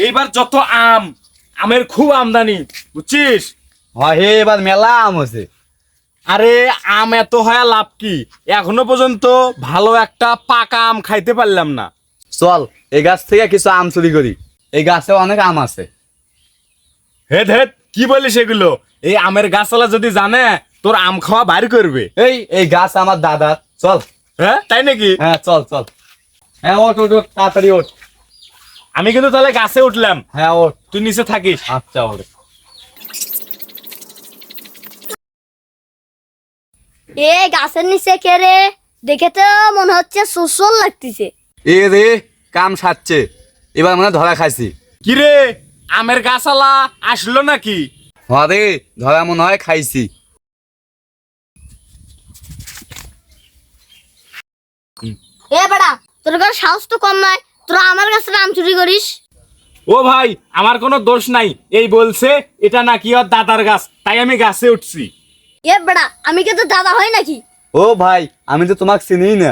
এইবার যত আমের খুব আমদানি, বুঝছিস? হ্যাঁ হে, এবার মেলা আম হচ্ছে। আরে আম এত হয় লাভ কি? এখনো পর্যন্ত ভালো একটা পাকা আম খাইতে পারলাম না। চল এই গাছ থেকে কিছু আম চুরি করি, এই গাছে অনেক আম আছে। হেদ হেদ, কি বলিস এগুলো? এই আমের গাছওয়ালা যদি জানে তোর আম খাওয়া বাইর করবে। এই গাছ আমার দাদার, চল। হ্যাঁ তাই নাকি? হ্যাঁ চল চল। হ্যাঁ ওঠ ওঠ ওঠ, তাড়াতাড়ি ওঠ। আমি কিন্তু তাহলে গাছে উঠলাম, হ্যাঁ ওঠ। তুই নিচে থাকিস। আচ্ছা ওঠ। এ গাছের নিচে কে রে? দেখে তো মনে হচ্ছে সুসল লাগতেছে। এ রে, কাম সারছে, এবার মানে ধরা খাইছি। কি রে, আমের গাছওয়ালা আসলো নাকি? হ্যাঁ রে, ধরা মনে হয় খাইছি। এ বেড়া, তোর কাছে সাহস তো কম নয়, তোরা আমার কাছে আম চুরি করিস? ও ভাই, আমার কোনো দোষ নাই, এই বলছে এটা নাকি ওর দাদার গাছ, তাই আমি গাছে উঠছি। এ বেড়া, আমি কি তোর দাদা হয় নাকি? ও ভাই, আমি তো তোমাকে চিনি না।